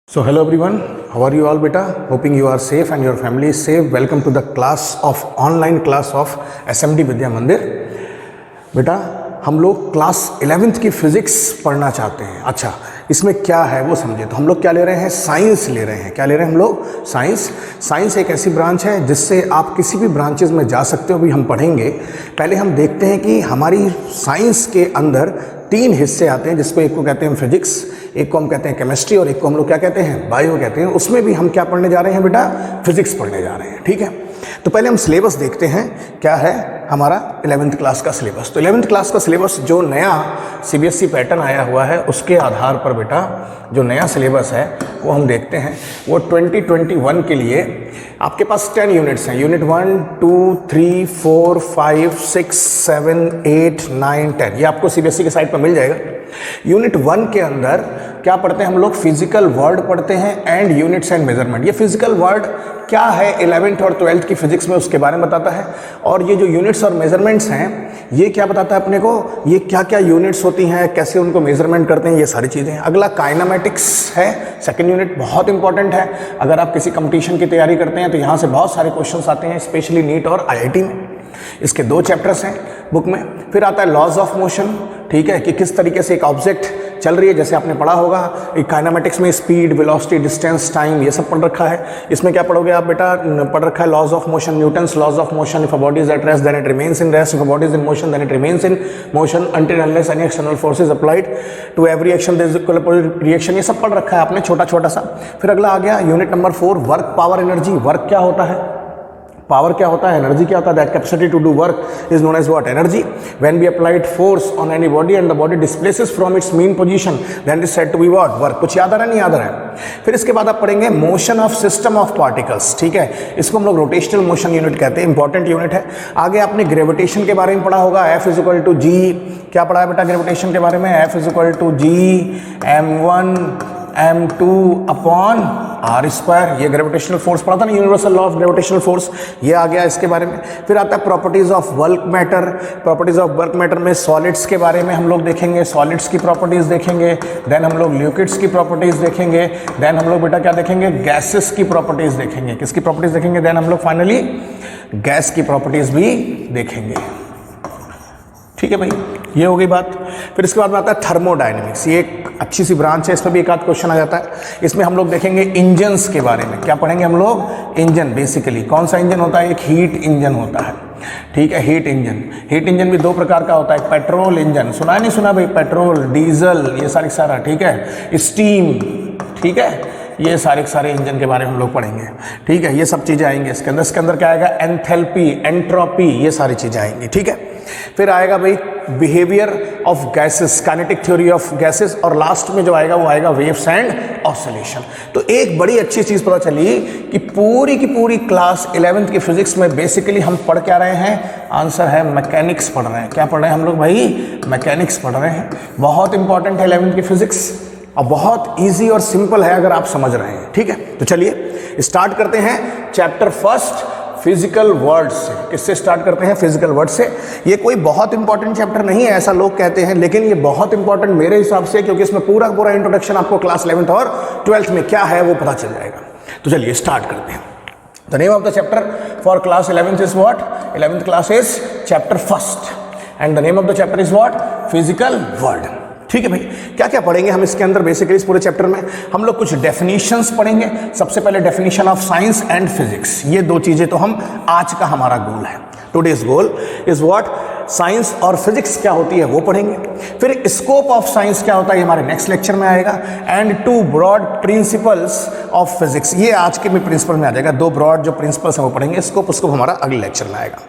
So hello everyone, how are you all beta? Hoping you are safe and your family is safe. Welcome to the class of online class of SMD विद्या मंदिर। बेटा हम लोग class 11th की physics पढ़ना चाहते हैं। अच्छा इसमें क्या है वो समझे। तो हम लोग क्या ले रहे हैं, साइंस ले रहे हैं। क्या ले रहे हैं हम लोग, साइंस। साइंस एक ऐसी ब्रांच है जिससे आप किसी भी ब्रांचेज में जा सकते हो। अभी हम पढ़ेंगे, पहले हम देखते हैं कि हमारी साइंस के अंदर तीन हिस्से आते हैं, जिसको एक को कहते हैं फिजिक्स, एक को हम कहते हैं केमिस्ट्री और एक को हम लोग क्या कहते हैं, बायो कहते हैं। उसमें भी हम क्या पढ़ने जा रहे हैं बेटा, फिजिक्स पढ़ने जा रहे हैं। ठीक है, तो पहले हम सिलेबस देखते हैं क्या है हमारा 11th क्लास का सिलेबस। तो 11th क्लास का सिलेबस जो नया सीबीएसई पैटर्न आया हुआ है उसके आधार पर बेटा जो नया सिलेबस है वो हम देखते हैं। वो 2021 के लिए आपके पास 10 यूनिट्स हैं। यूनिट 1, 2, 3, 4, 5, 6, 7, 8, 9, 10 ये आपको सीबीएसई के साइट पर मिल जाएगा। यूनिट 1 के अंदर क्या पढ़ते हैं हम लोग, फिजिकल वर्ड पढ़ते हैं एंड यूनिट्स एंड मेजरमेंट। ये फिजिकल वर्ड क्या है 11th और 12th की फिजिक्स में उसके बारे में बताता है। और ये जो यूनिट्स और मेजरमेंट्स हैं ये क्या बताता है अपने को, ये क्या क्या यूनिट्स होती हैं, कैसे उनको मेजरमेंट करते हैं, ये सारी चीज़ें। अगला काइनेमेटिक्स है, सेकंड यूनिट बहुत इंपॉर्टेंट है। अगर आप किसी कंपटीशन की तैयारी करते हैं तो यहाँ से बहुत सारे क्वेश्चंस आते हैं, स्पेशली नीट और आईआईटी में। इसके 2 चैप्टर्स हैं बुक में। फिर आता है लॉज ऑफ मोशन, ठीक है, कि किस तरीके से एक ऑब्जेक्ट चल रही है, जैसे आपने पढ़ा होगा एक काइनेमेटिक्स में स्पीड, वेलोसिटी, डिस्टेंस, टाइम, ये सब पढ़ रखा है। इसमें क्या पढ़ोगे आप बेटा, पढ़ रखा है laws of motion, Newton's laws of motion. If a body is at rest then it remains in rest, if a body is in motion then it remains in motion until unless any external force is applied to every action there is equal reaction. ये सब पढ़ रखा है आपने छोटा छोटा सा। फिर अगला आ गया unit number 4, work, power, energy. Work क्या होता है, पावर क्या होता है, एनर्जी क्या होता है। That capacity to do work is known as what, energy. When we applied force on any body and the body displaces from its mean position then it is said to be what, work. कुछ याद आ रहा है, नहीं याद आ रहा है। फिर इसके बाद आप पढ़ेंगे motion of system of particles, ठीक है, इसको हम लोग रोटेशनल मोशन यूनिट कहते हैं, इंपॉर्टेंट यूनिट है। आगे आपने ग्रेविटेशन के बारे में पढ़ा होगा, F is equal to g. क्या पढ़ा है बेटा ग्रेविटेशन के बारे में, F is equal to g m1 m2 upon r square. ये ग्रेविटेशनल फोर्स पढ़ा था ना, universal law of gravitational force, ये आ गया इसके बारे में। फिर आता है properties of work matter. Properties of work matter में सॉलिड्स के बारे में हम लोग देखेंगे, सॉलिड्स की प्रॉपर्टीज देखेंगे। देन हम लोग लिक्विड्स की प्रॉपर्टीज देखेंगे। देन हम लोग बेटा क्या देखेंगे, गैसेस की प्रॉपर्टीज देखेंगे। किसकी प्रॉपर्टीज देखेंगे, देन हम लोग फाइनली गैस की प्रॉपर्टीज भी देखेंगे। ठीक है भाई, ये हो गई बात। फिर इसके बाद में आता है थर्मोडायनेमिक्स। ये एक अच्छी सी ब्रांच है, इस पर भी एक आध क्वेश्चन आ जाता है। इसमें हम लोग देखेंगे इंजन्स के बारे में। क्या पढ़ेंगे हम लोग, इंजन। बेसिकली कौन सा इंजन होता है, एक हीट इंजन होता है, ठीक है, हीट इंजन। हीट इंजन भी 2 प्रकार का होता है, पेट्रोल इंजन, सुना है नहीं सुना भाई, पेट्रोल, डीजल, ये सारा, ठीक है, स्टीम, ठीक है, ये सारे इंजन के बारे में हम लोग पढ़ेंगे। ठीक है, ये सब चीज़ें आएंगे इसके अंदर। इसके अंदर क्या आएगा, एंथैल्पी, एंट्रोपी, ये सारी चीज़ें आएंगी। ठीक है, फिर आएगा भाई behaviour of gases, kinetic theory of gases. और लास्ट में जो आएगा वो आएगा वेव्स एंड ऑसिलेशन। तो एक बड़ी अच्छी चीज़ पता चली कि पूरी की पूरी क्लास 11th की फिजिक्स में बेसिकली हम पढ़ क्या रहे हैं, आंसर है मैकेनिक्स पढ़ रहे हैं। क्या पढ़ रहे हैं हम लोग भाई, मैकेनिक्स पढ़ रहे हैं। बहुत इंपॉर्टेंट है 11th की फिजिक्स और बहुत इजी और सिंपल है अगर आप समझ रहे हैं। ठीक है, तो चलिए स्टार्ट करते हैं चैप्टर फर्स्ट, फिजिकल वर्ड से। किससे स्टार्ट करते हैं, फिजिकल वर्ड से। ये कोई बहुत इंपॉर्टेंट चैप्टर नहीं है ऐसा लोग कहते हैं, लेकिन ये बहुत इंपॉर्टेंट मेरे हिसाब से, क्योंकि इसमें पूरा पूरा इंट्रोडक्शन आपको क्लास 11th और 12th में क्या है वो पता चल जाएगा। तो चलिए स्टार्ट करते हैं। The name of the chapter for class 11th is what, 11th class is chapter first and the name of the chapter is what, physical word. ठीक है भाई, क्या क्या पढ़ेंगे हम इसके अंदर बेसिकली इस पूरे चैप्टर में। हम लोग कुछ डेफिनेशंस पढ़ेंगे। सबसे पहले definition of science and physics, ये 2 चीजें तो हम आज का हमारा गोल है। Today's goal is what, science और फिजिक्स क्या होती है वो पढ़ेंगे। फिर स्कोप ऑफ साइंस क्या होता है, ये हमारे नेक्स्ट लेक्चर में आएगा। And 2 broad principles of physics, ये आज के भी प्रिंसिपल में आ जाएगा। 2 ब्रॉड जो प्रिंसिपल्स हैं वो पढ़ेंगे। स्कोप उसको हमारा अगले लेक्चर में आएगा।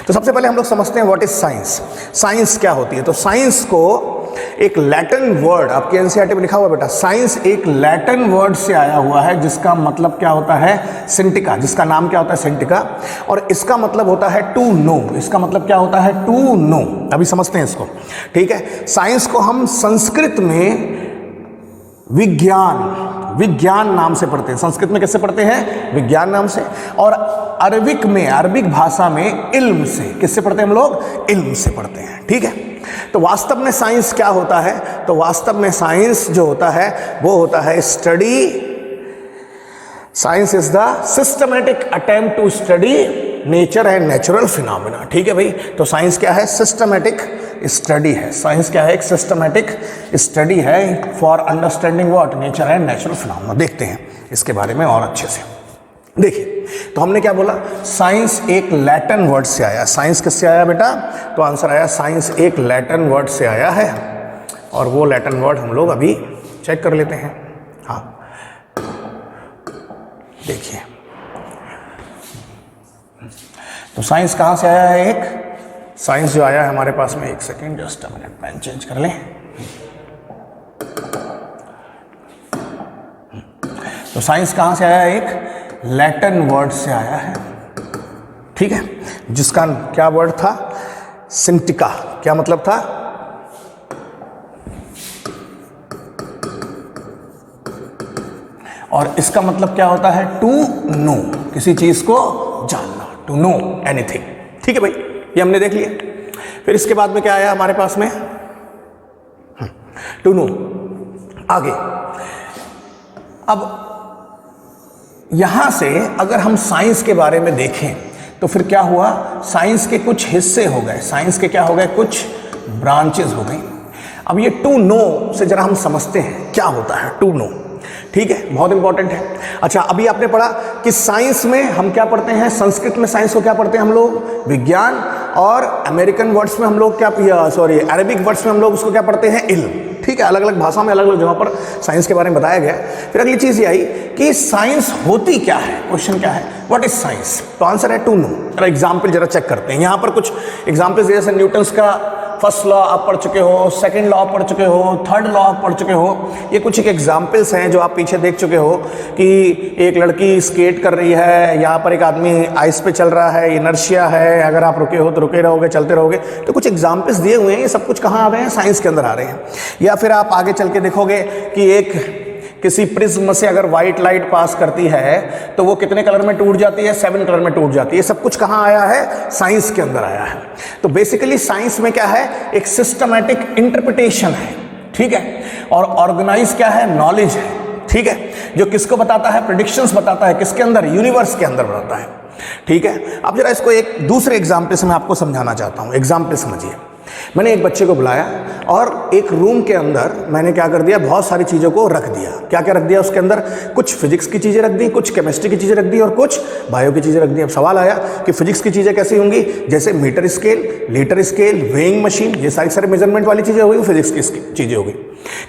तो सबसे पहले हम लोग समझते हैं व्हाट इज साइंस। साइंस क्या होती है, तो साइंस को एक लैटिन वर्ड, आपके एनसीईआरटी में लिखा हुआ बेटा, साइंस एक लैटिन वर्ड से आया हुआ है जिसका मतलब क्या होता है, सिंटिका, जिसका नाम क्या होता है, सिंटिका। और इसका मतलब होता है टू नो। इसका मतलब क्या होता है, टू नो। अभी समझते हैं इसको। ठीक है, साइंस को हम संस्कृत में विज्ञान नाम से पढ़ते हैं। संस्कृत में कैसे पढ़ते हैं, विज्ञान नाम से। और अरबिक में, अरबिक भाषा में इल्म से। किससे पढ़ते हैं हम लोग, इल्म से पढ़ते हैं। ठीक है, तो वास्तव में साइंस क्या होता है, तो वास्तव में साइंस जो होता है वो होता है study science is the systematic attempt to study nature and natural phenomena. ठीक है भाई, तो साइंस क्या है? सिस्टमेटिक स्टडी है। साइंस क्या है? एक सिस्टमेटिक स्टडी है for understanding what? Nature and natural phenomena. देखते हैं इसके बारे में और अच्छे से। देखिए, तो हमने क्या बोला? साइंस एक लैटिन वर्ड से आया। साइंस किससे आया बेटा? तो आंसर आया साइंस एक लैटिन वर्ड से आया है, और वो लैटिन वर्ड हम लोग अभी चेक कर लेते हैं। हाँ, देखिए, तो साइंस कहाँ से आया है? एक साइंस जो आया है हमारे पास में, एक second, just a minute, pen change कर लें। तो साइंस कहाँ से आया है? एक लैटिन वर्ड से आया है। ठीक है, जिसका क्या वर्ड था? सिंटिका। क्या मतलब था? और इसका मतलब क्या होता है? टू नो, किसी चीज को जानना, टू नो एनीथिंग। ठीक है भाई, ये हमने देख लिया। फिर इसके बाद में क्या आया हमारे पास में? To know. आगे अब यहां से अगर हम साइंस के बारे में देखें तो फिर क्या हुआ? साइंस के कुछ हिस्से हो गए, साइंस के क्या हो गए? कुछ ब्रांचेस हो गई। अब ये टू नो से जरा हम समझते हैं क्या होता है टू नो। ठीक है, बहुत इंपॉर्टेंट है। अच्छा, अभी आपने पढ़ा कि साइंस में हम क्या पढ़ते हैं? संस्कृत में साइंस को क्या पढ़ते हैं हम लोग? विज्ञान। और अमेरिकन वर्ड्स में हम लोग क्या, अरबिक वर्ड्स में हम लोग उसको क्या पढ़ते हैं? इल्म। ठीक है, अलग अलग भाषा में अलग अलग जगह पर साइंस के बारे में बताया गया। फिर अगली चीज ये आई कि साइंस होती क्या है? क्वेश्चन क्या है? What is science? तो आंसर है टू नो। एग्जाम्पल जरा चेक करते हैं। यहां पर कुछ एग्जाम्पल्स, जैसे न्यूटन्स का फर्स्ट लॉ आप पढ़ चुके हो, सेकंड लॉ पढ़ चुके हो, थर्ड लॉ आप पढ़ चुके हो। ये कुछ एक एग्जाम्पल्स हैं जो आप पीछे देख चुके हो कि एक लड़की स्केट कर रही है, यहाँ पर एक आदमी आइस पे चल रहा है, इनर्शिया है, अगर आप रुके हो तो रुके रहोगे, चलते रहोगे। तो कुछ एग्जाम्पल्स दिए हुए हैं, ये सब कुछ कहाँ आ रहे हैं? साइंस के अंदर आ रहे हैं। या फिर आप आगे चल के देखोगे कि एक किसी प्रिज्म से अगर व्हाइट लाइट पास करती है तो वो कितने कलर में टूट जाती है? 7 कलर में टूट जाती है। सब कुछ कहाँ आया है? साइंस के अंदर आया है। तो बेसिकली साइंस में क्या है? एक सिस्टमैटिक इंटरप्रिटेशन है। ठीक है, और ऑर्गेनाइज क्या है? नॉलेज है। ठीक है, जो किसको बताता है? प्रेडिक्शंस बताता है। किसके अंदर? यूनिवर्स के अंदर बताता है। ठीक है, अब जरा इसको एक दूसरे एग्जाम्पल से मैं आपको समझाना चाहता हूँ। एग्जाम्पल समझिए। मैंने एक बच्चे को बुलाया और एक रूम के अंदर मैंने क्या कर दिया? बहुत सारी चीज़ों को रख दिया। क्या क्या रख दिया उसके अंदर? कुछ फिजिक्स की चीज़ें रख दी, कुछ केमिस्ट्री की चीज़ें रख दी और कुछ बायो की चीज़ें रख दी। अब सवाल आया कि फिजिक्स की चीज़ें कैसी होंगी? जैसे metre scale, litre scale, weighing machine, ये सारी मेजरमेंट वाली चीज़ें हो गई, फिजिक्स की चीज़ें हो गई।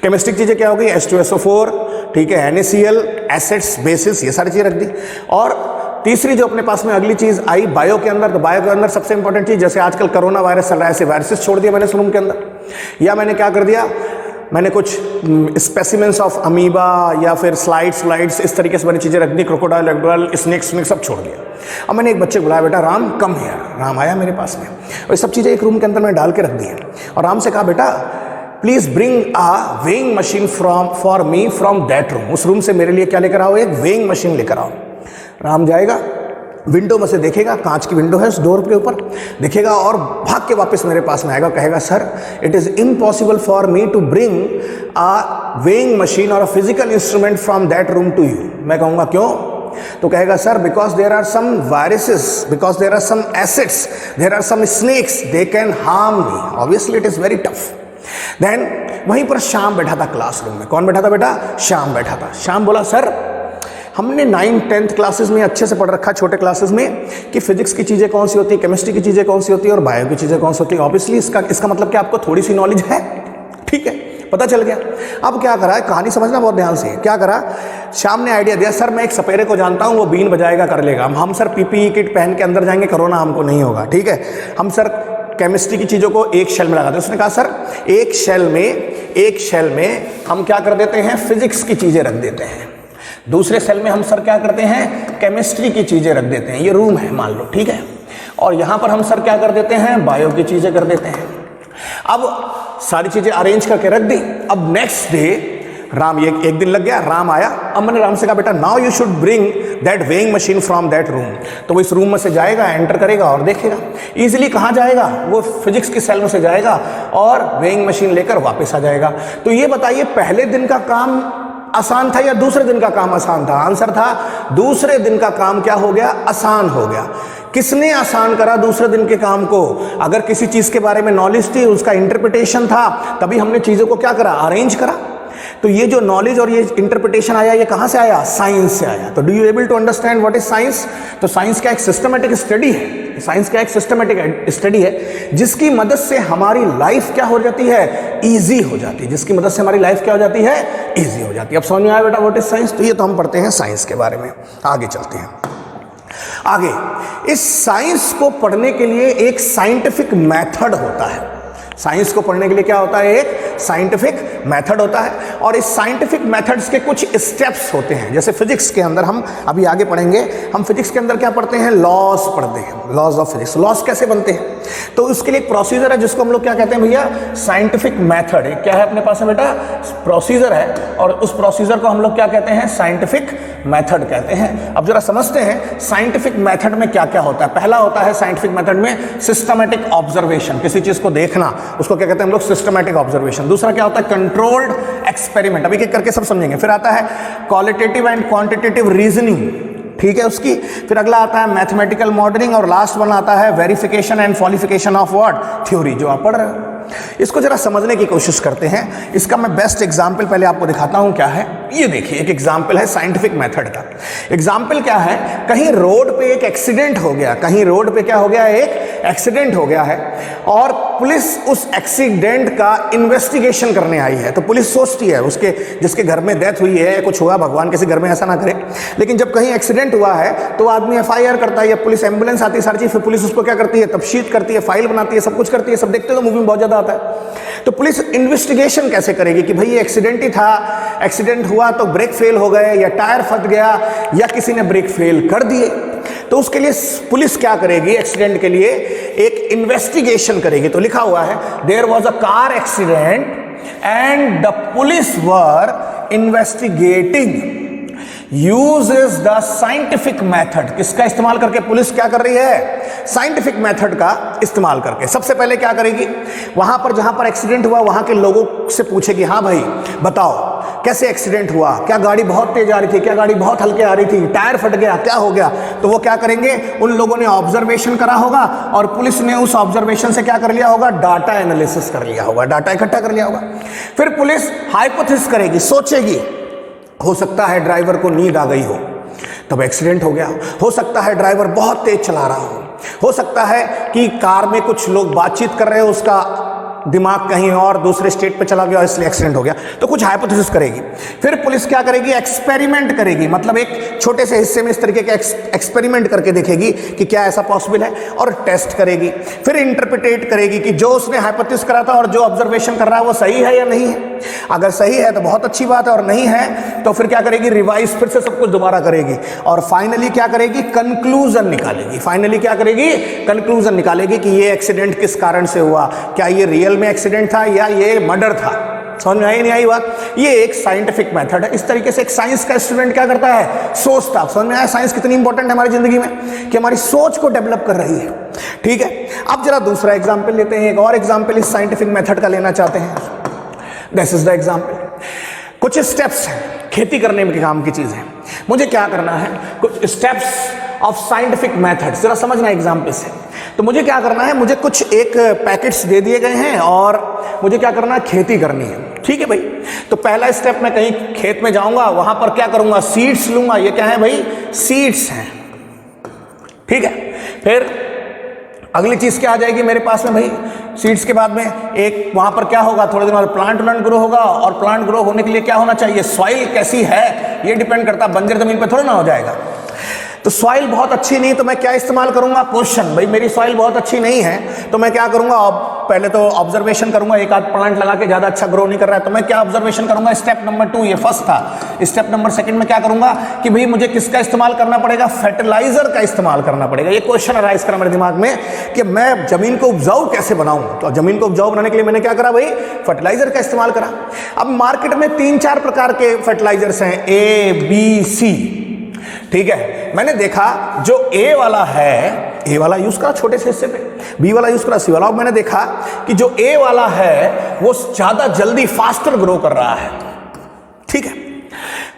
केमिस्ट्री की चीज़ें क्या हो गई? H2SO4, ठीक है, NaCl, एसिड्स, बेसिस, ये सारी चीज़ें रख दी। और तीसरी जो अपने पास में अगली चीज आई बायो के अंदर, तो बायो के अंदर सबसे इंपॉर्टेंट चीज, जैसे आजकल कोरोना वायरस चल रहा है, ऐसे वायरसेस छोड़ दिया मैंने इस रूम के अंदर। या मैंने क्या कर दिया? मैंने कुछ स्पेसिमेंस ऑफ अमीबा या फिर स्लाइड्स इस तरीके से बनी चीजें रख दी, क्रोकोडाइल, एग्डोल, स्नेक सब छोड़ दिया। अब मैंने एक बच्चे को बुलाया, बेटा राम कम हियर। राम आया मेरे पास में और ये सब चीजें एक रूम के अंदर मैं डाल के रख दी है। और राम से कहा, बेटा please bring a weighing machine for me from that room. उस रूम से मेरे लिए क्या लेकर आओ? एक वेइंग मशीन लेकर आओ। राम जाएगा, विंडो में से देखेगा, कांच की विंडो है उस डोर के ऊपर, देखेगा और भाग के वापस मेरे पास में आएगा, कहेगा sir it is impossible for me to bring a weighing machine और a physical instrument from that room to you. मैं कहूँगा क्यों? तो कहेगा sir because there are some viruses, because there are some acids, there are some snakes, they can harm me. Obviously it is very tough. Then वहीं पर श्याम बैठा था classroom में। कौन बैठा था बेटा? श्याम बैठा था। श्याम बोला सर हमने 9th 10th क्लासेस में अच्छे से पढ़ रखा, छोटे क्लासेस में, कि फिजिक्स की चीज़ें कौन सी होती है, केमिस्ट्री की चीज़ें कौन सी होती है और बायो की चीज़ें कौन सी होती है। ऑब्वियसली इसका मतलब कि आपको थोड़ी सी नॉलेज है। ठीक है, पता चल गया। अब क्या करा है, कहानी समझना बहुत ध्यान से। क्या करा? श्याम ने आइडिया दिया, सर मैं एक सपेरे को जानता हूँ, वो बीन बजाएगा, कर लेगा। हम सर पीपीई किट पहन के अंदर जाएंगे, कोरोना हमको नहीं होगा। ठीक है, हम सर केमिस्ट्री की चीज़ों को एक शेल में लगाते हैं। उसने कहा सर एक शेल में हम क्या कर देते हैं? फिजिक्स की चीज़ें रख देते हैं। दूसरे सेल में हम सर क्या करते हैं? केमिस्ट्री की चीजें रख देते हैं। ये रूम है मान लो, ठीक है, और यहां पर हम सर क्या कर देते हैं? बायो की चीजें कर देते हैं। अब सारी चीजें अरेंज करके रख दी। अब नेक्स्ट डे राम, ये एक दिन लग गया, राम आया। अब मैंने राम से कहा बेटा now you should bring that weighing machine from that room. तो वो इस रूम में से जाएगा, एंटर करेगा और देखेगा। इजीली कहाँ जाएगा? वो फिजिक्स की सेल में से जाएगा और वेइंग मशीन लेकर वापस आ जाएगा। तो ये बताइए पहले दिन का काम आसान था या दूसरे दिन का काम आसान था? आंसर था दूसरे दिन का काम क्या हो गया? आसान हो गया। किसने आसान करा दूसरे दिन के काम को? अगर किसी चीज के बारे में नॉलेज थी, उसका इंटरप्रिटेशन था, तभी हमने चीजों को क्या करा? अरेंज करा। तो ये जो नॉलेज और ये इंटरप्रिटेशन आया, ये कहां से आया? साइंस से आया। तो do you able to understand what is science? तो साइंस का एक सिस्टमेटिक स्टडी है, साइंस का एक सिस्टमेटिक स्टडी है जिसकी मदद से हमारी लाइफ क्या हो जाती है? इजी हो जाती है। जिसकी मदद से हमारी लाइफ क्या हो जाती है? इजी हो जाती है। अब समझ में आया बेटा व्हाट इज साइंस? तो ये तो हम पढ़ते हैं साइंस के बारे में। आगे चलते हैं। आगे इस साइंस को पढ़ने के लिए एक साइंटिफिक मेथड होता है। साइंस को पढ़ने के लिए क्या होता है? एक साइंटिफिक मेथड होता है। और इस साइंटिफिक मेथड्स के कुछ स्टेप्स होते हैं। जैसे फिजिक्स के अंदर हम अभी आगे पढ़ेंगे, हम फिजिक्स के अंदर क्या पढ़ते हैं? लॉस पढ़ते हैं, लॉज ऑफ फिजिक्स। लॉस कैसे बनते हैं? तो उसके लिए एक प्रोसीजर है जिसको हम लोग क्या कहते हैं भैया? Scientific method. एक क्या है अपने पास में बेटा? प्रोसीजर है, और उस प्रोसीजर को हम लोग क्या कहते हैं? साइंटिफिक मेथड कहते हैं। अब जरा समझते हैं साइंटिफिक मेथड में क्या क्या होता है। पहला होता है साइंटिफिक मेथड में सिस्टमैटिक ऑब्जर्वेशन, किसी चीज को देखना, उसको क्या कहते हैं हम लोग? Systematic observation. दूसरा क्या होता है? Controlled experiment. अभी एक करके सब समझेंगे। फिर आता है क्वालिटेटिव एंड क्वांटिटेटिव रीजनिंग, ठीक है उसकी। फिर अगला आता है मैथमेटिकल मॉडलिंग, और लास्ट वन आता है verification and falsification of what? Theory, जो आप पढ़ रहे हो। इसको जरा समझने की कोशिश करते हैं। इसका मैं बेस्ट एग्जाम्पल पहले आपको दिखाता हूं क्या है। ये देखिए एक एग्जाम्पल है साइंटिफिक मेथड का। एग्जाम्पल क्या है? कहीं रोड पे एक एक्सीडेंट हो गया, कहीं रोड पे क्या हो गया? एक एक्सीडेंट हो गया है, और पुलिस उस एक्सीडेंट का इन्वेस्टिगेशन करने आई है। तो पुलिस सोचती है उसके जिसके घर में डेथ हुई है, कुछ हुआ, भगवान किसी घर में ऐसा ना करे, लेकिन जब कहीं एक्सीडेंट हुआ है तो आदमी FIR करता है, या पुलिस एम्बुलेंस आती है, सारी चीज। फिर पुलिस उसको क्या करती है? तफ्शीद करती है, फाइल बनाती है, सब कुछ करती है। सब देखते हो तो मूवी में बहुत ज्यादा आता है। तो पुलिस इन्वेस्टिगेशन कैसे करेगी कि भाई ये एक्सीडेंट ही था, एक्सीडेंट हुआ तो ब्रेक फेल हो गए, या टायर फट गया, या किसी ने ब्रेक फेल कर दिए। तो उसके लिए पुलिस क्या करेगी? एक्सीडेंट के लिए एक इन्वेस्टिगेशन करेगी। तो लिखा हुआ है there was a car accident and the police were investigating uses the scientific method. किसका इस्तेमाल करके पुलिस क्या कर रही है? साइंटिफिक मेथड का इस्तेमाल करके। सबसे पहले क्या करेगी? वहां पर जहां पर एक्सीडेंट हुआ वहां के लोगों से पूछेगी, हाँ भाई बताओ कैसे एक्सीडेंट हुआ? क्या गाड़ी बहुत तेज आ रही थी? क्या गाड़ी बहुत हल्के आ रही थी? टायर फट गया? क्या हो गया? तो वो क्या करेंगे? उन लोगों ने ऑब्जर्वेशन करा होगा, और पुलिस ने उस ऑब्जर्वेशन से क्या कर लिया होगा? डाटा एनालिसिस कर लिया होगा, डाटा इकट्ठा कर लिया होगा। फिर पुलिस हाइपोथेसिस करेगी, सोचेगी, हो सकता है ड्राइवर को नींद आ गई हो तब एक्सीडेंट हो गया, हो सकता है ड्राइवर बहुत तेज चला रहा हो सकता है कि कार में कुछ लोग बातचीत कर रहे हो, उसका दिमाग कहीं और दूसरे स्टेट पे चला गया इसलिए एक्सीडेंट हो गया। तो कुछ हाइपोथेसिस करेगी। फिर पुलिस क्या करेगी? एक्सपेरिमेंट करेगी, मतलब एक छोटे से हिस्से में इस तरीके के एक्सपेरिमेंट करके देखेगी कि क्या ऐसा पॉसिबल है, और टेस्ट करेगी। फिर इंटरप्रिटेट करेगी कि जो उसने हाइपोथेसिस करा था और जो ऑब्जर्वेशन कर रहा है वो सही है या नहीं है। अगर सही है तो बहुत अच्छी बात है, और नहीं है तो फिर क्या करेगी? रिवाइज फिर से सब कुछ दोबारा करेगी, और फाइनली क्या करेगी? कंक्लूजन निकालेगी। फाइनली क्या करेगी? कंक्लूजन निकालेगी कि ये एक्सीडेंट किस कारण से हुआ, क्या ये रियल में एक्सीडेंट था या ये मर्डर था। समझ में आई नहीं आई बात? ये एक साइंटिफिक मेथड है। इस तरीके से एक साइंस का स्टूडेंट क्या करता है? सोचता। समझ में आया साइंस कितनी इंपॉर्टेंट है हमारी जिंदगी में, कि हमारी सोच को डेवलप कर रही है। ठीक है, अब जरा दूसरा एग्जाम्पल लेते हैं। एक और एग्जाम्पल इस साइंटिफिक मेथड का लेना चाहते हैं। This is the example. कुछ स्टेप्स हैं, खेती करने में काम की चीज है। मुझे क्या करना है? कुछ स्टेप्स ऑफ साइंटिफिक मेथड, जरा समझना एग्जाम्पल से। तो मुझे क्या करना है? मुझे कुछ एक पैकेट्स दे दिए गए हैं और मुझे क्या करना है? खेती करनी है। ठीक है भाई, तो पहला स्टेप मैं कहीं खेत में जाऊंगा, वहां पर क्या करूंगा? सीड्स लूंगा। ये क्या है भाई? सीड्स हैं। ठीक है, फिर अगली चीज क्या आ जाएगी मेरे पास में भाई? सीड्स के बाद में एक वहां पर क्या होगा? थोड़े दिन बाद प्लांट ग्रो होगा, और प्लांट ग्रो होने के लिए क्या होना चाहिए? सॉइल कैसी है ये डिपेंड करता है, बंजर जमीन पे थोड़ा ना हो जाएगा। तो सॉइल बहुत अच्छी नहीं, तो मैं क्या इस्तेमाल करूंगा? क्वेश्चन। भाई मेरी सॉइल बहुत अच्छी नहीं है, तो मैं क्या करूंगा? पहले तो ऑब्जर्वेशन करूंगा। एक आध प्लांट लगा के ज्यादा अच्छा ग्रो नहीं कर रहा है, तो मैं क्या ऑब्जर्वेशन करूंगा? स्टेप नंबर 2, ये फर्स्ट था। स्टेप नंबर सेकंड में क्या करूंगा कि भाई मुझे किसका इस्तेमाल करना पड़ेगा? फर्टिलाइजर का इस्तेमाल करना पड़ेगा। ये क्वेश्चन अराइज करा मेरे दिमाग में कि मैं जमीन को उपजाऊ कैसे बनाऊं। तो जमीन को उपजाऊ बनाने के लिए मैंने क्या करा भाई? फर्टिलाइजर का इस्तेमाल करा। अब मार्केट में 3-4 प्रकार के फर्टिलाइजर्स हैं, A, B, C। ठीक है, मैंने देखा जो ए वाला है, ए वाला यूज करा छोटे से हिस्से पे, बी वाला यूज करा सी वाला। और मैंने देखा कि जो ए वाला है वो ज्यादा जल्दी फास्टर ग्रो कर रहा है। ठीक है,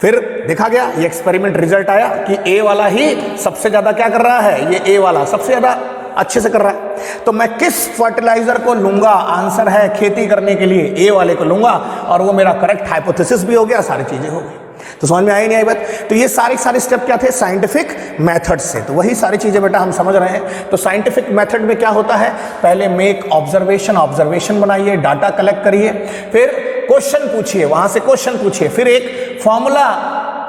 फिर देखा गया, ये एक्सपेरिमेंट रिजल्ट आया कि ए वाला ही सबसे ज्यादा क्या कर रहा है, ये ए वाला सबसे ज्यादा अच्छे से कर रहा है। तो मैं किस फर्टिलाइजर को लूंगा, आंसर है खेती करने के लिए ए वाले को लूंगा, और वो मेरा करेक्ट हाइपोथेसिस भी हो गया, सारी चीजें हो गई। तो समझ में आई नहीं आई बात? तो ये सारे स्टेप क्या थे, साइंटिफिक मेथड से। तो वही सारी चीजें बेटा हम समझ रहे हैं। तो साइंटिफिक मेथड में क्या होता है, पहले मेक ऑब्जर्वेशन बनाइए, डाटा कलेक्ट करिए, फिर क्वेश्चन पूछिए, वहां से क्वेश्चन पूछिए, फिर एक फॉर्मूला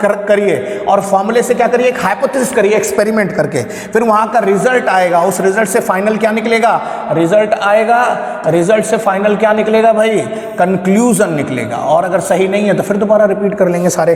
करिए, और फॉर्मूले से क्या करिए, एक हाइपोथेसिस करिए एक्सपेरिमेंट करके, फिर वहां का रिजल्ट आएगा, उस रिजल्ट से फाइनल क्या निकलेगा, रिजल्ट आएगा, रिजल्ट से फाइनल क्या निकलेगा भाई, कंक्लूजन निकलेगा। और अगर सही नहीं है तो फिर दोबारा रिपीट कर लेंगे सारे